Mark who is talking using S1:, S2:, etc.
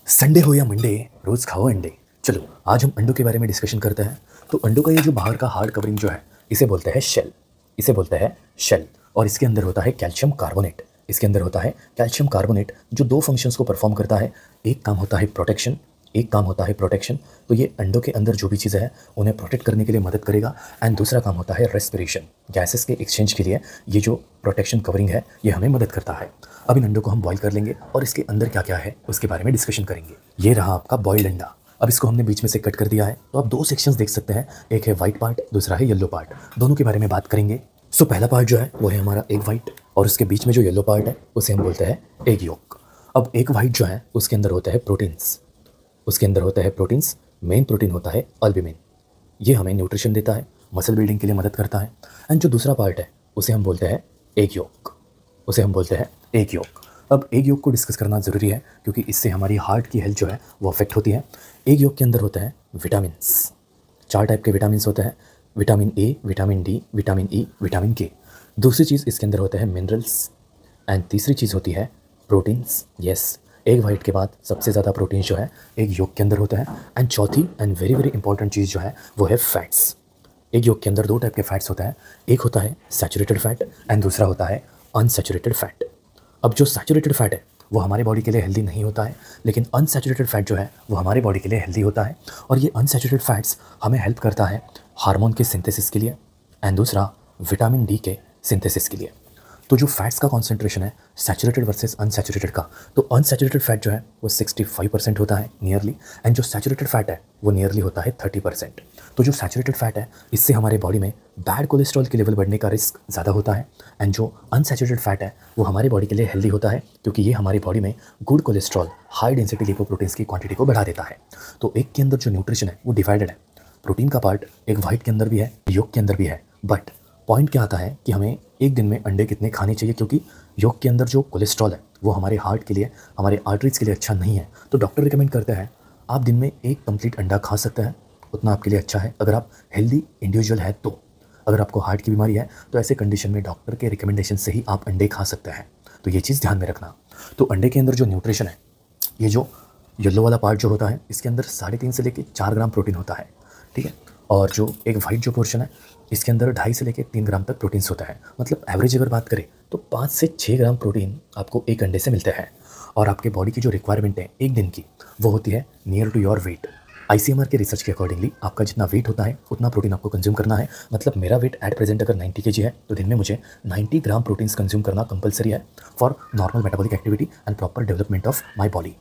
S1: Sunday हो या Monday, रोज़ खाओ अंडे। चलो आज हम अंडों के बारे में डिस्कशन करते हैं। तो अंडों का ये जो बाहर का हार्ड कवरिंग जो है, इसे बोलते हैं शेल। इसे बोलते हैं शेल। और इसके अंदर होता है कैल्शियम कार्बोनेट। इसके अंदर होता है कैल्शियम कार्बोनेट जो दो फंक्शंस को परफॉर्म करता है। एक काम होता है प्रोटेक्शन, एक काम होता है प्रोटेक्शन। तो ये अंडों के अंदर जो भी चीज़ें हैं उन्हें प्रोटेक्ट करने के लिए मदद करेगा। एंड दूसरा काम होता है रेस्पिरेशन, गैसेस के एक्सचेंज के लिए ये जो प्रोटेक्शन कवरिंग है ये हमें मदद करता है। अब इन अंडों को हम बॉईल कर लेंगे और इसके अंदर क्या क्या है उसके बारे में डिस्कशन करेंगे। ये रहा आपका बॉइल्ड अंडा। अब इसको हमने बीच में से कट कर दिया है, तो आप दो सेक्शंस देख सकते हैं, एक है वाइट पार्ट, दूसरा है येलो पार्ट। दोनों के बारे में बात करेंगे। सो पहला पार्ट जो है वो है हमारा एग वाइट, और उसके बीच में जो येलो पार्ट है उसे हम बोलते हैं एग योक। अब एग वाइट जो है उसके अंदर होता है प्रोटीन्स, उसके अंदर होता है प्रोटीन्स। मेन प्रोटीन होता है अल्ब्यूमिन। ये हमें न्यूट्रिशन देता है, मसल बिल्डिंग के लिए मदद करता है। एंड जो दूसरा पार्ट है उसे हम बोलते हैं एग योक, उसे हम बोलते हैं एग योक। अब एग योक को डिस्कस करना ज़रूरी है क्योंकि इससे हमारी हार्ट की हेल्थ जो है वो अफेक्ट होती है। एग योक के अंदर होते हैं विटामिन्स। 4 टाइप के विटामिन्स होते हैं, vitamin A, vitamin D, vitamin E, vitamin के। दूसरी चीज़ इसके अंदर होते हैं मिनरल्स। एंड तीसरी चीज़ होती है प्रोटीन्स। यस, एग वाइट के बाद सबसे ज़्यादा प्रोटीन जो है एग योक के अंदर होता है। एंड चौथी एंड वेरी वेरी इंपॉर्टेंट चीज़ जो है वो है फैट्स। एग योक के अंदर 2 टाइप के फैट्स होता है, एक होता है सैचुरेटेड फैट एंड दूसरा होता है अनसैचुरेटेड फैट। अब जो सैचुरेटेड फैट है वो हमारे बॉडी के लिए हेल्दी नहीं होता है, लेकिन अनसैचुरेटेड फैट जो है वो हमारे बॉडी के लिए हेल्दी होता है। और ये अनसैचुरेटेड फैट्स हमें हेल्प करता है हार्मोन के सिंथेसिस के लिए एंड दूसरा विटामिन डी के सिंथेसिस के लिए। तो जो फैट्स का कॉन्सेंट्रेशन है सैचुरेटेड वर्सेस अनसैचुरेटेड का, तो अनसैचुरेटेड फैट जो है वो 65% होता है नियरली, एंड जो सैचुरेटेड फैट है वो नियरली होता है 30%। तो जो सैचुरेटेड फैट है इससे हमारे बॉडी में बैड कोलेस्ट्रॉल के लेवल बढ़ने का रिस्क ज़्यादा होता है। एंड जो अनसैचुरेटेड फैट है वो हमारे बॉडी के लिए हेल्दी होता है क्योंकि ये हमारी बॉडी में good cholesterol, high density lipoproteins की क्वांटिटी को बढ़ा देता है। तो एक के अंदर जो न्यूट्रिशन है वो डिवाइडेड है। प्रोटीन का पार्ट एक वाइट के अंदर भी है, योग के अंदर भी है। बट पॉइंट क्या आता है कि हमें एक दिन में अंडे कितने खाने चाहिए, क्योंकि योग के अंदर जो कोलेस्ट्रॉल है वो हमारे हार्ट के लिए, हमारे आर्टरीज के लिए अच्छा नहीं है। तो डॉक्टर रिकमेंड करते हैं आप दिन में एक कंप्लीट अंडा खा सकते हैं, उतना आपके लिए अच्छा है अगर आप हेल्दी इंडिविजुअल है। तो अगर आपको हार्ट की बीमारी है तो ऐसे कंडीशन में डॉक्टर के रिकमेंडेशन से ही आप अंडे खा सकते हैं। तो ये चीज़ ध्यान में रखना। तो अंडे के अंदर जो न्यूट्रिशन है, ये जो येलो वाला पार्ट जो होता है इसके अंदर 3.5 से लेकर 4 ग्राम प्रोटीन होता है, ठीक है। और जो एक वाइट जो पोर्शन है इसके अंदर 2.5 से लेकर 3 ग्राम तक प्रोटीन्स होता है। मतलब एवरेज अगर बात करें तो 5 से 6 ग्राम प्रोटीन आपको एक अंडे से मिलते हैं। और आपके बॉडी की जो रिक्वायरमेंट है एक दिन की वो होती है near to your weight. ICMR के रिसर्च के अकॉर्डिंगली आपका जितना वेट होता है उतना प्रोटीन आपको कंज्यूम करना है। मतलब मेरा वेट एट प्रेजेंट अगर 90 kg है तो दिन में मुझे 90 ग्राम प्रोटीन्स कंज्यूम करना कंपलसरी है for normal metabolic activity and proper development of my body.